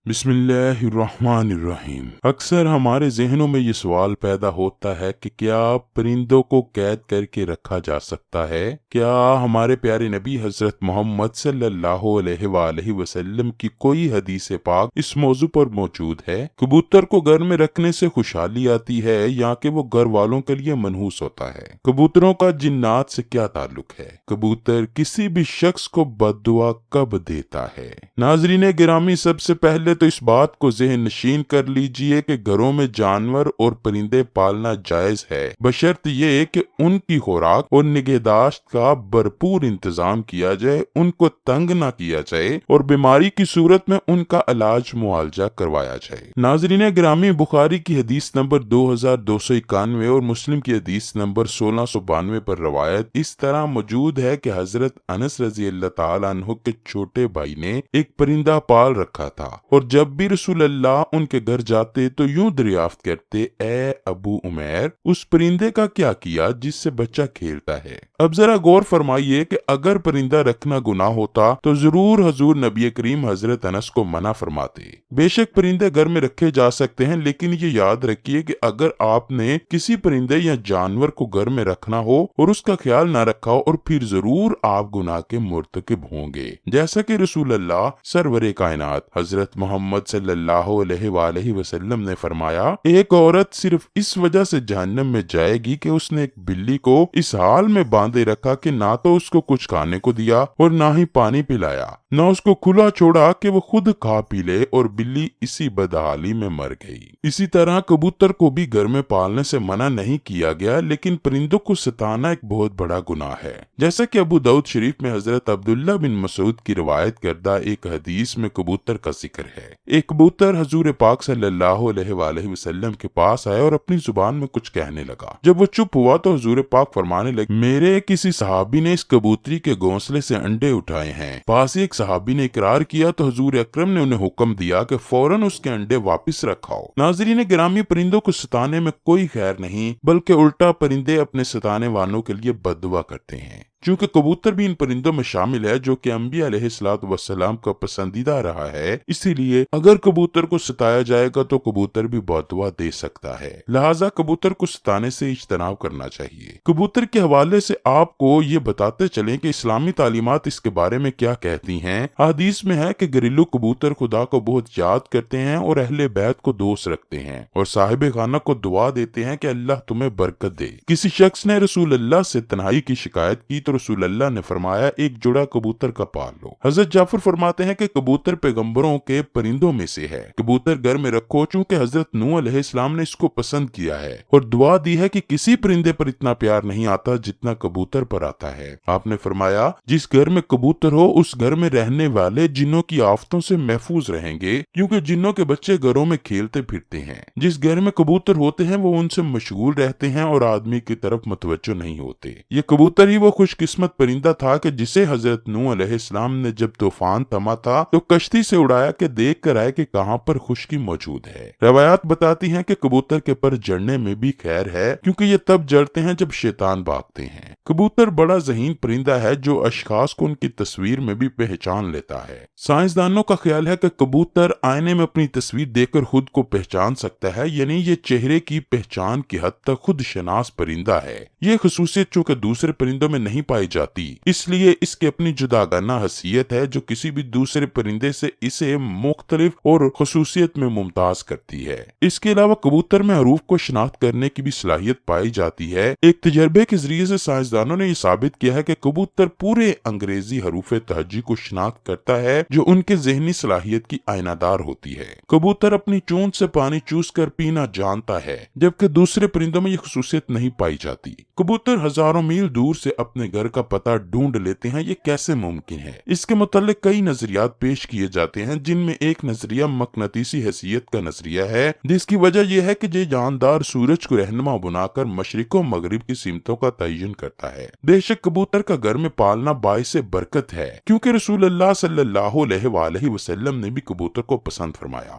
بسم اللہ الرحمن الرحیم۔ اکثر ہمارے ذہنوں میں یہ سوال پیدا ہوتا ہے کہ کیا پرندوں کو قید کر کے رکھا جا سکتا ہے؟ کیا ہمارے پیارے نبی حضرت محمد صلی اللہ علیہ وآلہ وسلم کی کوئی حدیث پاک اس موضوع پر موجود ہے؟ کبوتر کو گھر میں رکھنے سے خوشحالی آتی ہے یا کہ وہ گھر والوں کے لیے منحوس ہوتا ہے؟ کبوتروں کا جنات سے کیا تعلق ہے؟ کبوتر کسی بھی شخص کو بد دعا کب دیتا ہے؟ ناظرین گرامی، سب سے پہلے تو اس بات کو ذہن نشین کر لیجئے کہ گھروں میں جانور اور پرندے پالنا جائز ہے، بشرط یہ کہ ان کی خوراک اور نگہداشت کا بھرپور انتظام کیا جائے، ان کو تنگ نہ کیا جائے اور بیماری کی صورت میں ان کا علاج معالجہ کروایا جائے۔ ناظرین گرامی، بخاری کی حدیث نمبر 2291 اور مسلم کی حدیث نمبر 1692 پر روایت اس طرح موجود ہے کہ حضرت انس رضی اللہ تعالی عنہ کے چھوٹے بھائی نے ایک پرندہ پال رکھا تھا، اور جب بھی رسول اللہ ان کے گھر جاتے تو یوں دریافت کرتے، اے ابو عمیر، اس پرندے کا کیا کیا جس سے بچہ کھیلتا ہے؟ اب ذرا غور فرمائیے کہ اگر پرندہ رکھنا گناہ ہوتا تو ضرور حضور نبی کریم حضرت انس کو منع فرماتے۔ بے شک پرندے گھر میں رکھے جا سکتے ہیں، لیکن یہ یاد رکھیے کہ اگر آپ نے کسی پرندے یا جانور کو گھر میں رکھنا ہو اور اس کا خیال نہ رکھا ہو، اور پھر ضرور آپ گناہ کے مرتکب ہوں گے، جیسا کہ رسول اللہ سرور کائنات حضرت محمد صلی اللہ علیہ وآلہ وسلم نے فرمایا، ایک عورت صرف اس وجہ سے جہنم میں جائے گی کہ اس نے ایک بلی کو اس حال میں باندھے رکھا کہ نہ تو اس کو کچھ کھانے کو دیا اور نہ ہی پانی پلایا، نہ اس کو کھلا چھوڑا کہ وہ خود کھا پی لے، اور بلی اسی بدحالی میں مر گئی۔ اسی طرح کبوتر کو بھی گھر میں پالنے سے منع نہیں کیا گیا، لیکن پرندوں کو ستانا ایک بہت بڑا گناہ ہے، جیسا کہ ابو داؤد شریف میں حضرت عبداللہ بن مسعود کی روایت کردہ ایک حدیث میں کبوتر کا ذکر ہے۔ ایک کبوتر حضور پاک صلی اللہ علیہ وآلہ وسلم کے پاس آیا اور اپنی زبان میں کچھ کہنے لگا۔ جب وہ چپ ہوا تو حضور پاک فرمانے لگے، میرے کسی صحابی نے اس کبوتری کے گھونسلے سے انڈے اٹھائے ہیں۔ پاس ایک صحابی نے اقرار کیا تو حضور اکرم نے انہیں حکم دیا کہ فوراً اس کے انڈے واپس رکھاؤ۔ ناظرین گرامی، پرندوں کو ستانے میں کوئی خیر نہیں، بلکہ الٹا پرندے اپنے ستانے والوں کے لیے بد دعا کرتے ہیں۔ چونکہ کبوتر بھی ان پرندوں میں شامل ہے جو کہ انبیاء علیہ الصلوۃ والسلام کا پسندیدہ رہا ہے، اسی لیے اگر کبوتر کو ستایا جائے گا تو کبوتر بھی بد دعا دے سکتا ہے، لہٰذا کبوتر کو ستانے سے اجتناب کرنا چاہیے۔ کبوتر کے حوالے سے آپ کو یہ بتاتے چلیں کہ اسلامی تعلیمات اس کے بارے میں کیا کہتی ہیں۔ حدیث میں ہے کہ گھریلو کبوتر خدا کو بہت یاد کرتے ہیں اور اہل بیت کو دوست رکھتے ہیں، اور صاحب خانہ کو دعا دیتے ہیں کہ اللہ تمہیں برکت دے۔ کسی شخص نے رسول اللہ سے تنہائی کی شکایت کی تو رسول اللہ نے فرمایا، ایک جوڑا کبوتر کا پال لو۔ حضرت جعفر فرماتے ہیں کہ کبوتر پیغمبروں کے پرندوں میں سے ہے، کبوتر گھر میں رکھو، چونکہ حضرت نوح علیہ السلام نے اس کو پسند کیا ہے اور دعا دی ہے کہ کسی پرندے پر اتنا پیار نہیں آتا جتنا کبوتر پر آتا ہے۔ آپ نے فرمایا، جس گھر میں کبوتر ہو اس گھر میں رہنے والے جنوں کی آفتوں سے محفوظ رہیں گے، کیونکہ جنوں کے بچے گھروں میں کھیلتے پھرتے ہیں۔ جس گھر میں کبوتر ہوتے ہیں وہ ان سے مشغول رہتے ہیں اور آدمی کی طرف متوجہ نہیں ہوتے۔ یہ کبوتر ہی وہ خوش قسمت پرندہ تھا کہ جسے حضرت نوح علیہ السلام نے جب طوفان تھما تھا تو کشتی سے اڑایا کہ دیکھ کر آئے کہ کہاں پر خشکی موجود ہے۔ روایات بتاتی ہیں کہ کبوتر کے پر جڑنے میں بھی خیر ہے، کیونکہ یہ تب جڑتے ہیں جب شیطان بھاگتے ہیں۔ کبوتر بڑا ذہین پرندہ ہے جو اشخاص کو ان کی تصویر میں بھی پہچان لیتا ہے۔ سائنسدانوں کا خیال ہے کہ کبوتر آئینے میں اپنی تصویر دیکھ کر خود کو پہچان سکتا ہے، یعنی یہ چہرے کی پہچان کی حد تک خود شناس پرندہ ہے۔ یہ خصوصیت چونکہ دوسرے پرندوں میں نہیں پائی جاتی، اس لیے اس کی اپنی جداگانہ حیثیت ہے جو کسی بھی دوسرے پرندے سے اسے مختلف اور خصوصیت میں ممتاز کرتی ہے۔ اس کے علاوہ کبوتر میں حروف کو شناخت کرنے کی بھی صلاحیت پائی جاتی ہے۔ ایک تجربے کے ذریعے سے سائنسدانوں نے یہ ثابت کیا ہے کہ کبوتر پورے انگریزی حروف تہجی کو شناخت کرتا ہے جو ان کے ذہنی صلاحیت کی آئینہ دار ہوتی ہے۔ کبوتر اپنی چونچ سے پانی چوس کر پینا جانتا ہے، جبکہ دوسرے پرندوں میں یہ خصوصیت نہیں پائی جاتی۔ کبوتر ہزاروں میل دور سے اپنے گھر کا پتہ ڈھونڈ لیتے ہیں، یہ کیسے ممکن ہے؟ اس کے متعلق کئی نظریات پیش کیے جاتے ہیں، جن میں ایک نظریہ مقناطیسی حیثیت کا نظریہ ہے، جس کی وجہ یہ ہے کہ یہ جاندار سورج کو رہنما بنا کر مشرق و مغرب کی سمتوں کا تعین کرتا ہے۔ بے شک کبوتر کا گھر میں پالنا باعث برکت ہے، کیونکہ رسول اللہ صلی اللہ علیہ وآلہ وسلم نے بھی کبوتر کو پسند فرمایا،